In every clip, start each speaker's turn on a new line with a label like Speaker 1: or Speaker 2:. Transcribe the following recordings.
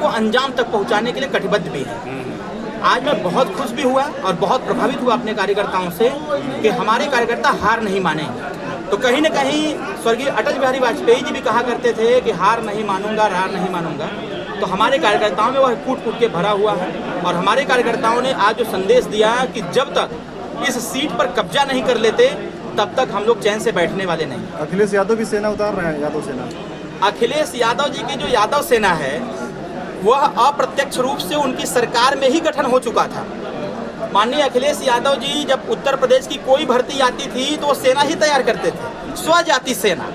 Speaker 1: को अंजाम तक पहुंचाने के लिए कटिबद्ध भी है। आज मैं बहुत खुश भी हुआ और बहुत प्रभावित हुआ अपने कार्यकर्ताओं से कि हमारे कार्यकर्ता हार नहीं मानेंगे। तो कहीं न कहीं स्वर्गीय अटल बिहारी वाजपेयी जी भी कहा करते थे कि हार नहीं मानूंगा, हार नहीं मानूंगा। तो हमारे कार्यकर्ताओं में वह कूट कूट के भरा हुआ है और हमारे कार्यकर्ताओं ने आज जो संदेश दिया कि जब तक इस सीट पर कब्जा नहीं कर लेते तब तक हम लोग चैन से बैठने वाले नहीं।
Speaker 2: अखिलेश यादव की सेना उतार रहे हैं, यादव सेना।
Speaker 1: अखिलेश यादव जी की जो यादव सेना है वह अप्रत्यक्ष रूप से उनकी सरकार में ही गठन हो चुका था। माननीय अखिलेश यादव जी जब उत्तर प्रदेश की कोई भर्ती आती थी तो वो सेना ही तैयार करते थे, स्वजाति सेना,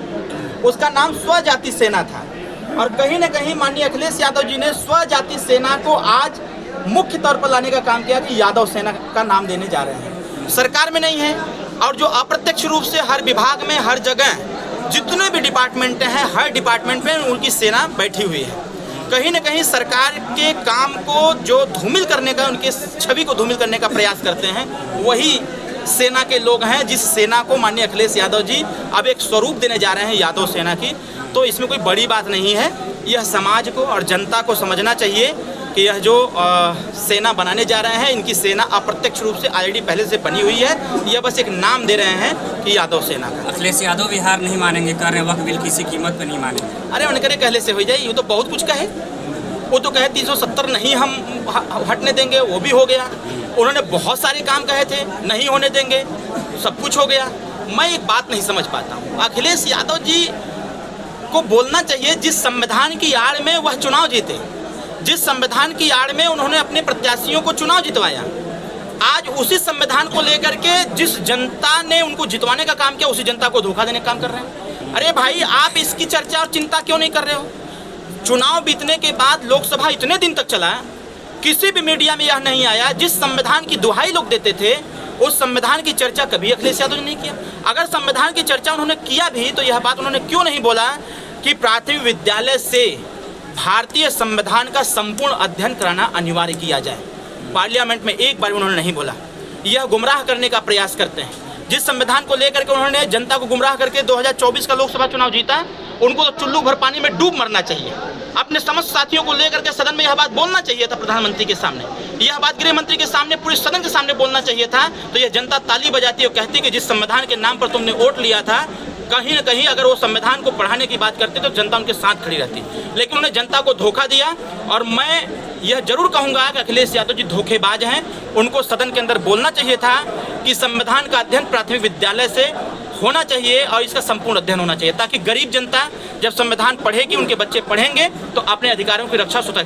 Speaker 1: उसका नाम स्वजाति सेना था। और कहीं न कहीं माननीय अखिलेश यादव जी ने स्वजाति सेना को आज मुख्य तौर पर लाने का काम किया कि यादव सेना का नाम देने जा रहे हैं। सरकार में नहीं है और जो अप्रत्यक्ष रूप से हर विभाग में, हर जगह जितने भी डिपार्टमेंट हैं, हर डिपार्टमेंट में उनकी सेना बैठी हुई है। कहीं न कहीं सरकार के काम को जो धूमिल करने का, उनके छवि को धूमिल करने का प्रयास करते हैं, वही सेना के लोग हैं जिस सेना को माननीय अखिलेश यादव जी अब एक स्वरूप देने जा रहे हैं यादव सेना की। तो इसमें कोई बड़ी बात नहीं है। यह समाज को और जनता को समझना चाहिए कि यह जो सेना बनाने जा रहे हैं, इनकी सेना अप्रत्यक्ष रूप से ऑलरेडी पहले से बनी हुई है। यह बस एक नाम दे रहे हैं कि यादव सेना का।
Speaker 3: अखिलेश यादव भी हार नहीं मानेंगे, कर रहे वक्त बिल किसी कीमत पर नहीं मानेंगे।
Speaker 1: अरे उनके कहले से हो जाए, ये तो बहुत कुछ कहे। वो तो कहे 370 नहीं हम हटने देंगे, वो भी हो गया। उन्होंने बहुत सारे काम कहे थे नहीं होने देंगे, सब कुछ हो गया। मैं एक बात नहीं समझ पाता हूँ, अखिलेश यादव जी को बोलना चाहिए जिस संविधान की आड़ में वह चुनाव जीते, जिस संविधान की आड़ में उन्होंने अपने प्रत्याशियों को चुनाव जितवाया, आज उसी संविधान को लेकर के जिस जनता ने उनको जितवाने का काम किया, उसी जनता को धोखा देने का काम कर रहे हैं। अरे भाई, आप इसकी चर्चा और चिंता क्यों नहीं कर रहे हो? चुनाव बीतने के बाद लोकसभा इतने दिन तक चला, किसी भी मीडिया में यह नहीं आया। जिस संविधान की दुहाई लोग देते थे, उस संविधान की चर्चा कभी अखिलेश यादव ने नहीं किया। अगर संविधान की चर्चा उन्होंने किया भी तो यह बात उन्होंने क्यों नहीं बोला कि प्राथमिक विद्यालय से भारतीय संविधान का संपूर्ण अध्ययन कराना अनिवार्य किया जाए। पार्लियामेंट में एक बार उन्होंने नहीं बोला। यह गुमराह करने का प्रयास करते हैं। जिस संविधान को लेकर के उन्होंने जनता को गुमराह करके 2024 का लोकसभा चुनाव जीता, उनको तो चुल्लू भर पानी में डूब मरना चाहिए। अपने समस्त साथियों को लेकर के सदन में यह बात बोलना चाहिए था, प्रधानमंत्री के सामने यह बात, गृह मंत्री के सामने, पूरे सदन के सामने बोलना चाहिए था। तो यह जनता ताली बजाती और कहती कि जिस संविधान के नाम पर तुमने वोट लिया था, कहीं न कहीं अगर वो संविधान को पढ़ाने की बात करते तो जनता उनके साथ खड़ी रहती। लेकिन उन्होंने जनता को धोखा दिया। और मैं यह जरूर कहूँगा कि अखिलेश यादव जी धोखेबाज हैं। उनको सदन के अंदर बोलना चाहिए था कि संविधान का अध्ययन प्राथमिक विद्यालय से होना चाहिए और इसका संपूर्ण अध्ययन होना चाहिए, ताकि गरीब जनता जब संविधान पढ़ेगी, उनके बच्चे पढ़ेंगे तो अपने अधिकारों की रक्षा स्वतः